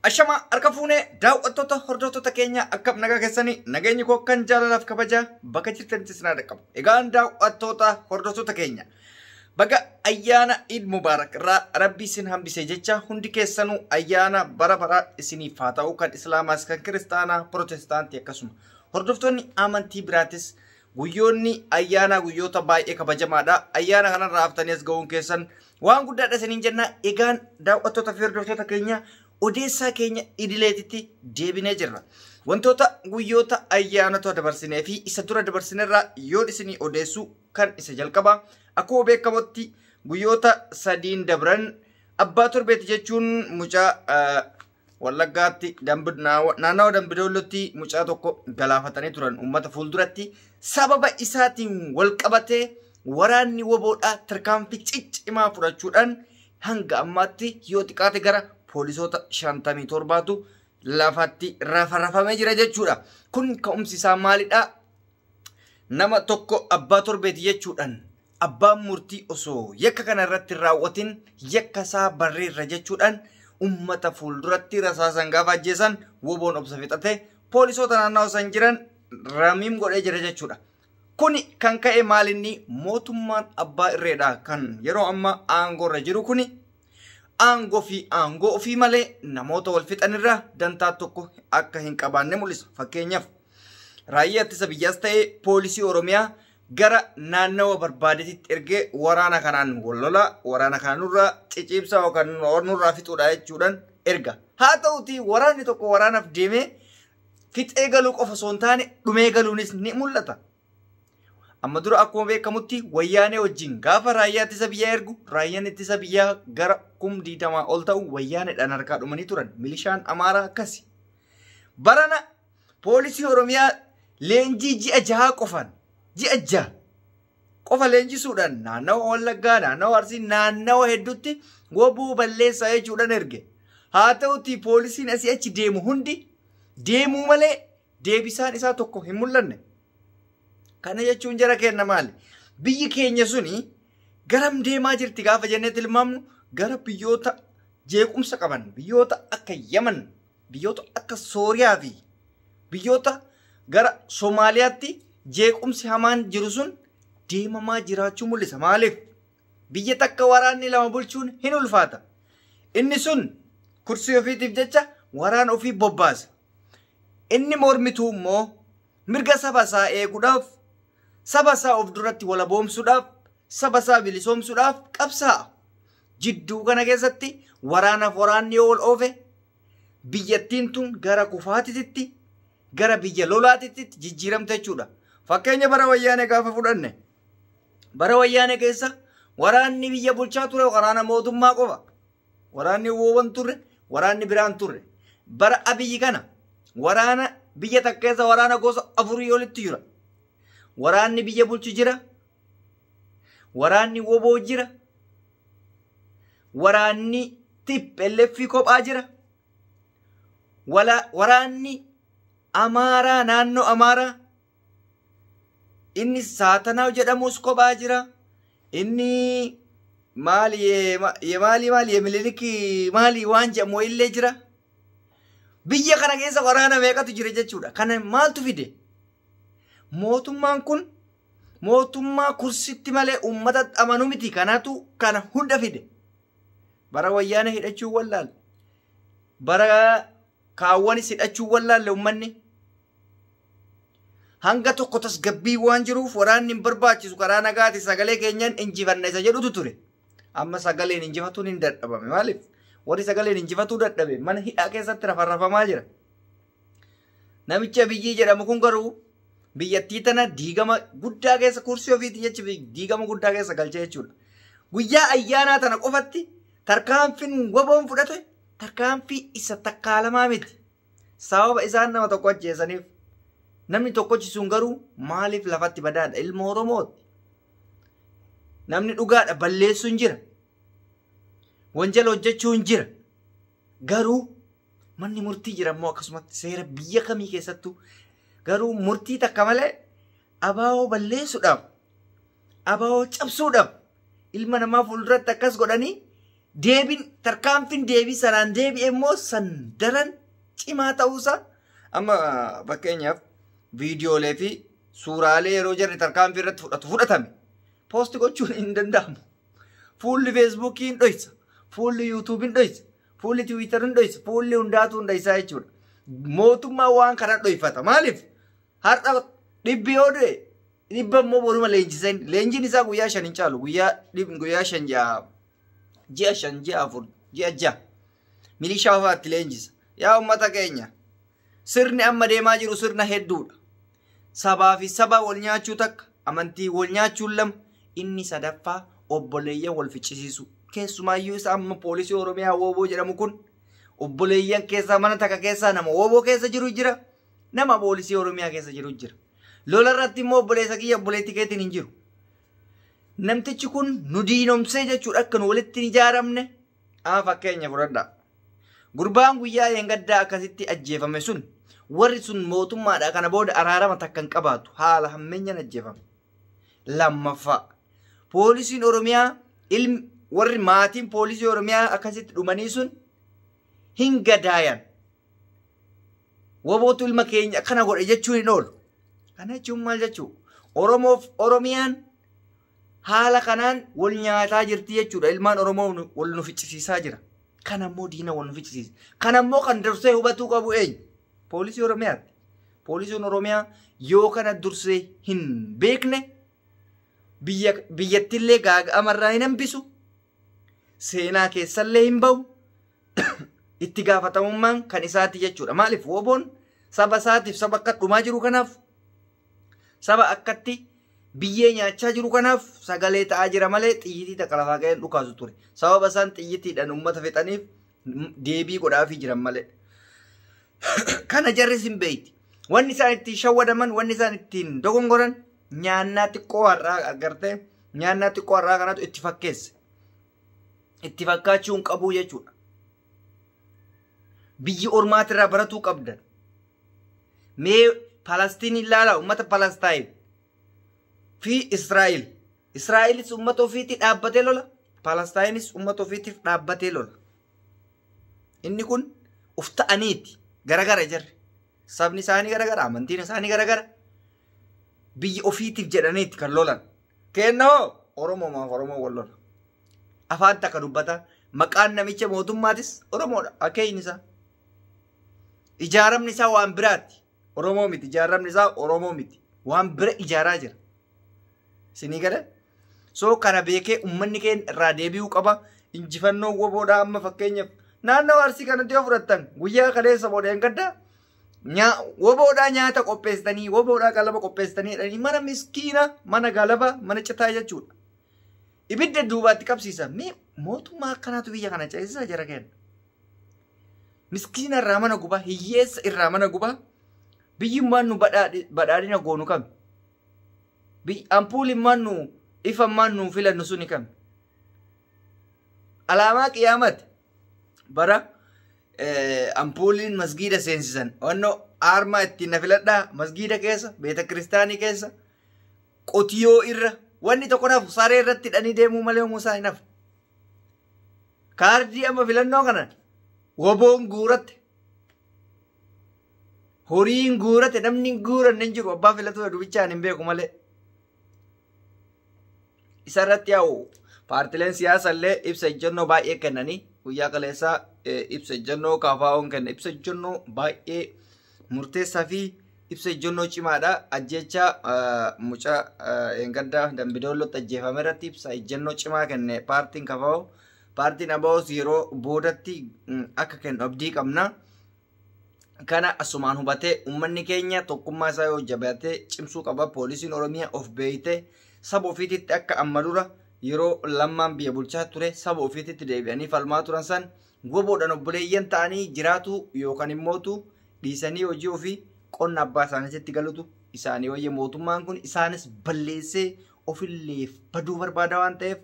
Ashama harka fuunee daawwattoota hordoftoota keenya akkam nagaa keessanii nageenyi koo kan jaalalaaf kabajaa bakka jirtanitti isin dhaqqabu. Egaan daawwattoota hordoftoota keenya baga ayyaana Eid Mubarak Rabbi isin hambisee jecha hundi keessanuu ayyaana bara bara isiniif haa ta'u kan Islaamaas kan Kiristaanaa Protestaantii akkasuma hordoftoonni amantii biraatis guyyoonni ayyaana guyyoota baay'ee kabajamaadha. Ayyaana kanarraa haftaniis ga'uun keessan waan guddaadha isiniin jenna. Egaan daawwattoota fi hordoftoota keenya odeessaa keenya idileetitti deebinee jirra. Wantoota guyyoota ayyaanota dabarsinee fi isa dura dabarsinerraa yoo isinii odeessu kan isa jalqaba akkuma beekamutti guyyoota sadiin dabran abbaa torbeeti jechuun mucaa Wallaggaatti naannawa Dambidoolotti mucaa tokko galaafatanii turan uummata fuulduratti sababa isaatiin wal qabatee waraanni woboodhaa tarkaanfii ciccimaa fudhachuudhaan hanga ammaatti yoo xiqqaate gara poolisoota 57tu lafatti rafamee jira jechuudha. Kun ka'umsi isaa maalidha? Nama tokko abbaa torbeeti jechuudhaan abbaan murtii osoo yakka kana irratti raawwatin yakka isaa barreerra jechuudhaan ummata fuulduratti rasaasan gaafa ajjeesan woboon obsa fixate poolisoota naannoo san jiran ramiim godhee jira jechuudha. Kuni kan ka'e maalinni mootummaan abbaa irreedha kan yeroo amma aangoorra jiru kuni aangoo ofii malee namoota wal fixanirraa dantaa tokko akka hin qabaanne mul'isa. Fakkeenyaaf raayyaa ittisa biyyaas ta'ee poolisii Oromiyaa gara naannawa barbaadeetitti ergee waraana kanaan wallolaa waraana kanarraa ciciibsaa yookaan nurraa fixuudha jechuudhaan erga. Haa ta'uti waraanni tokko waraanaaf deemee fixee galuu qofa osoo hin taane dhumee galuunis ni mul'ata. Amma dura akkuma beekamutti wayyaanee wajjin gaafa raayyaa ittisa biyyaa ergu raayyaan ittisa biyyaa gara 20 ol ta'u wayyaaneedhaan harkaa dhumanii turan. Milishaan Amaaraa akkasi. Barana poolisii Oromiyaa leenjii ji'a 6 qofaan ji'a 6 qofa leenjisuudhaan naannawa Wallaggaa naannawa Arsii naannawa hedduutti woboo balleessaa jechuudhaan erge. Haa ta'uti poolisiin asii achi deemu hundi deemuu malee deebisaan isaa tokko hin mul'anne. Kana jechuun jara kenna maali? Biyyi keenya suni garam deemaa jirti gaafa jennee tilmaamnu gara biyyoota jeequmsa qaban, biyyoota akka Yaman, biyyoota akka Sooriyaa fi biyyoota gara Somaaliyaatti jeequmsi hamaan jiru sun deemamaa jiraachuu mul'isa. Maaliif? Biyya takka waraanni lama bulchuun hin ulfaata. Inni sun kursii ofiitiif jecha waraana ofii bobbaasa. Inni mormituu immoo mirga saba isaa eeguudhaaf saba isaa of duratti wala boomsuudhaaf saba isaa bilisoomsuudhaaf qabsaa'a. Jidduu kana keessatti waraanni yoo ol oofe biyyattiin tun gara kufaatitti gara biyya lolaatitti jijjiiramte jechuudha. Fakkeenya bara wayyaanee gaafa fudhanne bara wayyaanee keessa waraanni biyya bulchaa ture waraana mootummaa qofa. Waraanni woban turre waraanni biraan turre. Bara Abiyyi kana waraana biyya takka keessa waraana gosa 4 olitti jira. Waraanni biyya bulchu jira. Waraanni woboo jira. Waraanni TPLF kophaa jira. Waraanni Amaaraa naannoo Amaaraa inni Saatanaa jedhamus kophaa jira. Inni maali Mililikii maali waan jedhamu illee jira. Biyya kana keessa waraana meeqatu jira jechuudha. Kana maaltu fide? Mootummaan kun mootummaa kursitti malee uummata amanu miti. Kanaatu kana hunda fide. Bara wayyaana hidhachuu wallaale. Bara kaawwanis hidhachuu wallaale uummanni. Hanga tokko tasgabbii waan jiruuf waraanni hin barbaachisu karaa nagaati sagalee keenyaan injifanna isa jedhutu ture. Amma sagaleen injifatuun hin dadhabame. Maaliif? Warri sagaleen injifatuu dadhabe mana hidhaa keessatti rafarrafamaa jira. Namicha Abiyyi jedhamu kun garuu biyyattii tana diigama guddaa keessa kursii ofiitii jechuun diigama guddaa keessa galchee jechuudha. Guyyaa ayyaanaa tana qofatti tarkaanfiin woboon fudhate tarkaanfii isa takkaalamaa miti. Sababa isaan nama tokko ajjeesaniif namni tokkochi sun garuu maaliif lafatti badaadha? Ilma Oromooti. Namni dhugaadha balleessuun jira. Wanjala hojjechuun jira. Garuu manni murtii jira immoo akkasumatti seera biyya kamii keessattuu garuu murtii takka malee abaa'oo balleessuudhaaf abaa'oo cabsuudhaaf ilma namaa fuulduratti akkas godhanii deebiin tarkaanfiin deebii sanaan deebi'e immoo san daran cimaa ta'uusaa amma fakkeenyaaf viidiyoolee fi suuraalee yeroo jarri tarkaanfii irratti fudhatame poosti gochuun hin danda'amu. Fuulli feesbuukiin dhoysa, fuulli yuutuubiin dhoysa, fuulli tiwiitariin dhoysa, fuulli hundaatu hunda isaa jechuudha. Mootummaa waan kana dhoyfata. Maaliif? Har'a dhibbi yoo du'e dhibba immoo boruma leenjisan. Leenjiin isaa guyyaa 5 hin caalu. Guyyaa 5 ji'a 5 ji'a 4 ji'a 6 milishaa faatti leenjisa. Yaa ummata keenya sirni amma deemaa jiru sirna hedduudha. Sabaa fi saba wal nyaachuu takka, amantii wal nyaachuun lama, inni sadaffaa obboleeyyan wal ficcisiisu. Keessumaayyuu isa amma poolisii Oromiyaa Wooboo jedhamu kun obboleeyyan keessaa mana takka keessaa nama Wooboo keessa jiru jira, nama poolisii Oromiyaa keessa jiru jira. Lola irratti immoo obboleessa kiyya obboleetti keetiin hin jiru. Namtichi kun nu diinomsee jechuudha akka nu walitti hin ijaaramne. Fakkeenya fudhadhaa. Gurbaan guyyaa yeengaddaa akkasitti ajjeefame sun warri sun mootummaadha kana booda araarama takka hin qabaatu haala hammeenyaan ajjeefame. Lammaffaa poolisiin Oromiyaa warri maatiin poolisii Oromiyaa akkasitti dhumanii sun hin gadaayan. Wobootu ilma keenya kana godhe jechuun hin oolu. Kana jechuun maal jechuu? Oromoof Oromiyaan haala kanaan wal nyaataa jirti jechuudha. Ilmaan Oromoo wal nu ficcisiisaa jira. Kanammoo diina wal nu ficcisiisa. Kanammoo kan dursee hubatuu qabu eenyu? Poolisii Oromiyaati. Poolisiin Oromiyaa yoo kana dursee hin beekne biyyattillee gaaga'amarraa hin hambisu. Seenaa keessallee hin bahu. Itti gaafatamummaan kan isaati jechuudha. Maaliif Woboon saba isaatiif saba akka dhumaa jiru kanaaf saba akkatti biyyee nyaachaa jiru kanaaf sagalee ta'aa jira malee xiyyitii takka lafaa ga'een dhukaasu ture. Sababa isaan xiyyitiidhaan uummata fixaniif deebii godhaafii jiran malee. Kana jarris hin beeyti. Wanni isaan ittiin shawwadaman, wanni isaan ittiin dogongoran nyaannaa xiqqoo har'aa agartee nyaannaa xiqqoo har'aa kanatu itti fakkeesse. Itti fakkaachuun qabuu jechuudha. Biyyi ormaatirraa baratuu qabdan. Mee Palestiin ilaala uummata Palestiin fi Israa'el. Israa'elis uummata ofiitti dhaabbatee lola. Palestiinis uummata ofiitiif dhaabbatee lola. Inni kun uf ta'aniiti garagara jirre. Sabni isaanii garagara, amantiin isaanii garagara. Biyyi ofiitiif jedhaniiti kan lolan. Kennoo Oromoomaaf Oromoo wal lola. Afaan takka dubbata. Maqaan namicha mootummaatis Oromoodha. Akkeeyyin isaa. Ijaaramni isaa waan biraati. Oromoo miti. Ijaaramni isaa Oromoo miti. Waan bira ijaaraa jira. Sinii gala. So kana beekee uummanni keenya irraa deebi'uu qaba. Injifannoo Woboodhaa amma fakkeenyaaf naannoo Arsii kanatti yoo fudhattan guyyaa kaleessa boodeen gaddaa Woboodhaa nyaata qopheessitanii Woboodhaa galaba qopheessitanii mana miskiina mana galaba mana citaa jechuudha. Ibidda duubaatti qabsiisa. Mee mootummaa akkanaatu biyya kana ceesisaa jira kenna. Miskiina irraa mana gubaa, hiyyeessa irraa mana gubaa, biyyummaan nu badhaadhina goonu kami. Ampuulimmaan nu ifammaan nu filannu suni kami. Alaamaa qiyaamati bara ampuuliin masgiida seensisan. Wannoo aarmaa ittiin na filadhaa masgiida keessa, beeta kiristaanii keessa, qotiyoo irra. Wanni tokko naaf saree irratti hidhanii deemuu malee muusaa hin hafu. Kaardii amma filannoo kana Woboon guuratte. Horiin guuratte namni guuranne hin jiru abbaa filatu dubichaan hin beeku malee. Isa irratti yaa'u paartileen siyaasaa illee ibsa ejjennoo baay'ee kennanii guyyaa kaleessaa ibsa ejjennoo kaafaa'uun kenna. Ibsa ejjennoo baay'ee murteessaa fi ibsa ejjennoo cimaadha. Ajjecha mucaa gaddaa Dambidoollotti ajjeefame irratti ibsa ejjennoo cimaa kenne paartiin kaafaa'u. Paartiin ABOs yeroo boodatti akka kennu abdii qabna. Kana asumaan hubatee uummanni keenya tokkummaa isaa yoo jabeessee cimsuu qaba. Poolisiin Oromiyaa of beeytee saba ofiititti akka amma dura yeroo lammaan biyya bulchaa ture saba ofiititti deebi'anii falmaa turan san Woboodhaan obboleeyyan ta'anii jiraatu yookaan immootu dhiisanii hojii ofii qonna abbaa isaaniitti galutu isaanii wayya mootummaan kun isaanis balleessee ofillee baduu barbaada waan ta'eef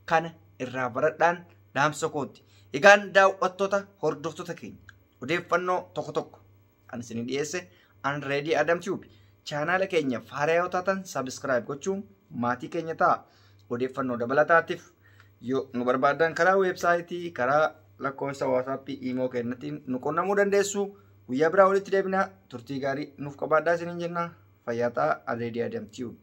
kana irraa baradhaan dhaamsa kooti. Egaan daawwattoota hordoftoota keenya odeeffannoo tokko tokko kan isin dhiyeesse an Reedii Adam Tube chaanaala keenya faaraa yoo taatan subscribe gochuun maatii keenya ta'a. Odeeffannoo dabalataatiif Yoo nu barbaadan karaa weebsaayitii, karaa lakkoofsa WhatsApp, email kennatiin nu qunnamuu dandeessu. Guyyaa biraa walitti deebina. Turtii gaarii nuuf qabaadhaa isiniin jenna. Fayyaa ta'aa. Already adamtiyu.